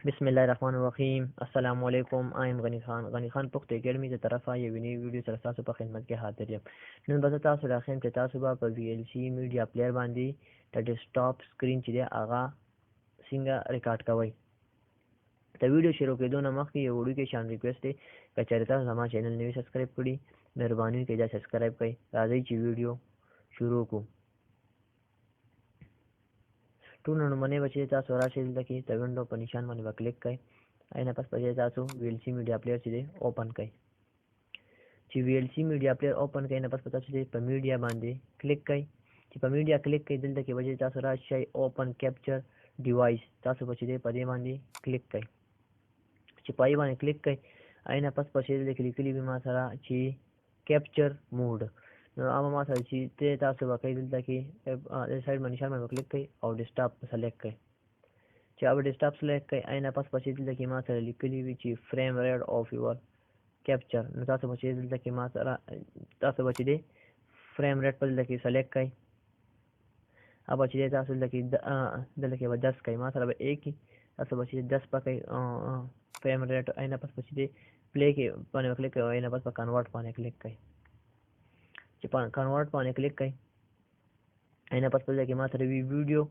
बिस्मिल्लाहिर्रहमानिर्रहीम अस्सलाम वालेकुम आइम गनी खान पुख्त एकेडमी की तरफ यह विनी वीडियो सर तاسو په خدمت کې حاضر یم نن به تاسو راخیم چې تاسو به په VLC میډیا پلیئر باندې د ډیسکټاپ سکرین چې دی هغه څنګه ریکارډ کوئ د ویډیو شروع کېدو نه مخکې یو وړوکی شان ریکوست دی که چېرې تاسو زما چینل نوی سبسکرایب کړي مهرباني وکړئ دا سبسکرایب کړئ راځئ چې ویډیو شروع کړو ټول نمونه به چې تاسو راشئ دلته کې د وینډو په نشان باندې به کلیک کړئ اینه پس به تاسو VLC میډیا پلیئر چې دی اوپن کړئ چې VLC میډیا پلیئر اوپن کړئ نه پس به تاسو په میډیا باندې کلیک کړئ چې په میډیا کلیک کړئ دلته کې به تاسو راشئ اوپن کیپچر ډیوایس تاسو به چې په دې باندې کلیک کړئ چې پای باندې کلیک کړئ اینه پس به دلته کې لیکلي وي ما سره چې کیپچر موډ نو اما ما سره چې تاسو به کوئ دلته کې د سایډ باندې نشان باندې کلیک کړئ او ډیسکټاپ سلیکټ کړئ چې अब ډیسکټاپ سلیکټ کړئ اینه پس به دلته کې ما سره لیکلي وي چې فریم ریټ اف یور کیپچر نو تاسو به دلته کې ما سره تاسو به چې فریم ریټ په دلته کې سلیکټ کړئ अब چې تاسو دلته کې 10 کړئ ما سره به 1 تاسو به 10 پکې فریم ریټ اینه پس به پلی کې باندې کلیک کړئ اینه پس په کنورټ باندې کلیک کړئ چې په کنورټ باندې کلیک کړئ اینه پس په دې کې ما سره ویډیو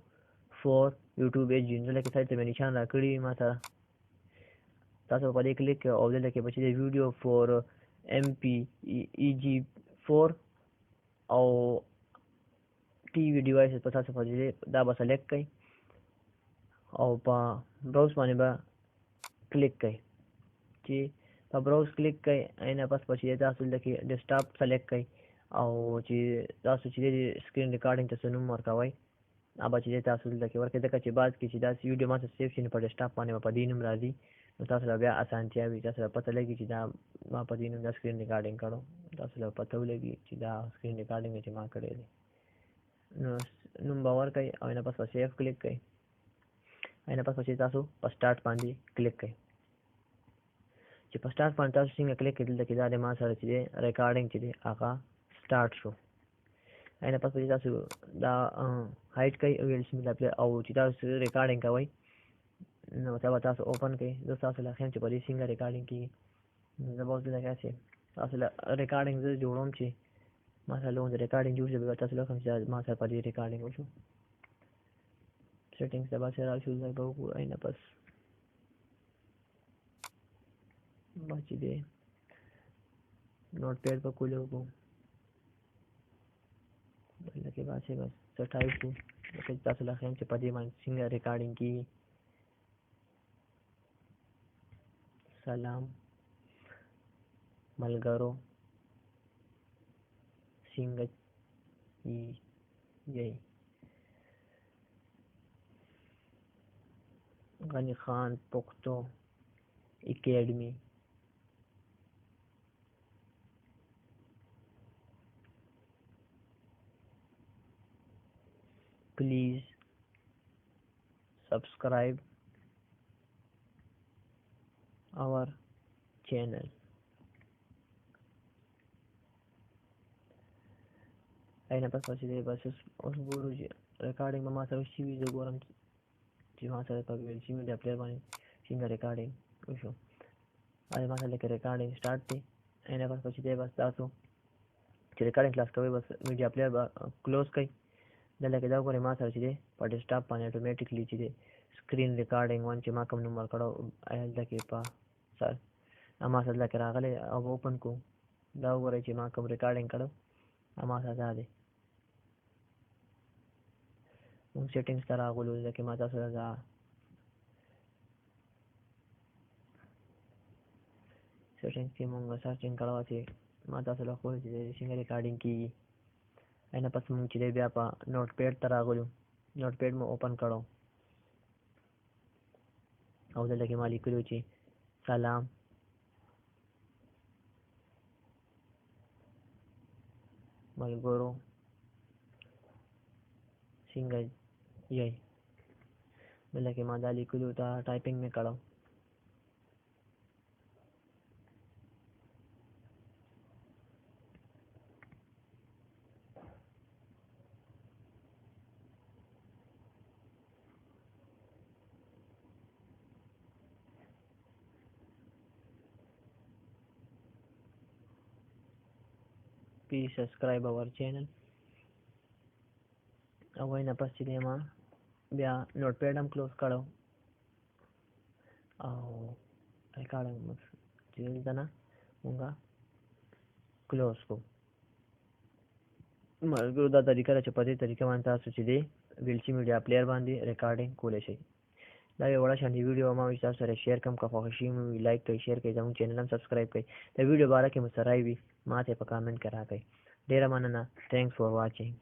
فور یوټیوب ایج نو لکه سایت ته نشان راکړی ما سره تاسو په دې کلیک او دلته کې بچی دی ویډیو فور MP EG4 او ټي وی ډیوایس په تاسو په دې دا به سلیکټ کړئ او په براوز باندې به کلیک کړئ چې په براوز کلیک کړئ اینه پس چې تاسو دلته کې ډیسکټاپ سلیکټ کړئ او چې تاسو چې سکرین ریکارډینګ ته نوم ورکوئ अब چې تاسو دلته کې ورکړئ ځکه چې بعض کې چې دا ویډیو ما ته سیف شي په ډیسکټاپ باندې په دې نوم راځي نو تاسو بیا اسانتیا وي تاسو پته لګي چې دا ما په دې نوم دا سکرین ریکارډینګ کړو تاسو پته ولګي چې دا سکرین ریکارډینګ چې ما کړی دی نو نوم به ورکړئ او نه پس سیف کلیک کړئ اینه پس چې تاسو په سٹارټ باندې کلیک کړئ چې په سٹارټ باندې تاسو څنګه کلیک کړئ دلته کې دا ما سره چې ریکارډینګ چې هغه سٹارټ شو اینه پس تاسو دا هایټ کوي او VLC میډیا پلیئر او چې تاسو ریکارډینګ کوئ نو تاسو اوپن کړئ زه تاسو له خیم چې په دې څنګه ریکارډینګ کیږي زه به اوس دلته کې تاسو ریکارډینګ زه جوړوم چې ما سره لون ریکارډینګ جوړ شي به تاسو له خیم چې ما سره په دې ریکارډینګ وشو سیټینګز ته به سره راځو زه به وګورم اینه پس باچې دې نوٹ پیډ په کولو وګورم لکه باسي بس ټایپ کو لکه تاسو لا خیم چې په دې باندې څنګه ریکارډینګ کیږي سلام ملګرو څنګه یې غنی خان پختو اکیډمی please subscribe our channel اینه پس چې بس اوس ګورو چې ریکارډینګ به ما سره شي وي زه ګورم چې ما سره په VLC میډیا پلیئر باندې څنګه ریکارډینګ وشو هغه ما سره لیکه ریکارډینګ سٹارټ دی اینه پس چې بس تاسو چې ریکارډینګ کلاس کوئ بس میډیا پلیئر به کلوز کړئ دلته دا وګورئ ما سره چې په ډیسکټاپ باندې اتوماتیکلی چې سکرین ریکارډینګ وان چې ما کوم نوم ورکړو دلته کې په سر ما سره دلته راغلی او اوپن کو دا وګورئ چې ما کوم ریکارډینګ کړو ما سره دا دی موږ سیټینګز ته راغلو دلته کې ما تاسو دا سیټینګز کې موږ سرچینګ کړو چې ما تاسو له خو چې څنګه ریکارډینګ کیږي اینه پس موږ چې بیا په نوٹ پیډ ته راغلو نوٹ پیډ مو اوپن کړو او دلته کې ما لیکلو چې سلام ملګرو څنګه یې دلته کې ما دا لیکلو دا ټایپینګ مې کړو please subscribe our channel. अब एना पछी एमां बया नोटपैड हम क्लोज करो recording చేద్దానా ఉంగా क्लोज को मजगूर दा तरीका चपाती तरीका मानता सुचिदे VLC मीडिया प्लेयर बांधी रिकॉर्डिंग कोले से दा एवढा शांती वीडियो मा विचार सरे शेयर कम का फखशी में लाइक कर शेयर कर जाऊं चैनल हम सब्सक्राइब कर दा वीडियो बारा के मुसराई भी माते पर कमेंट करा कर डेरा मानना थैंक्स फॉर वाचिंग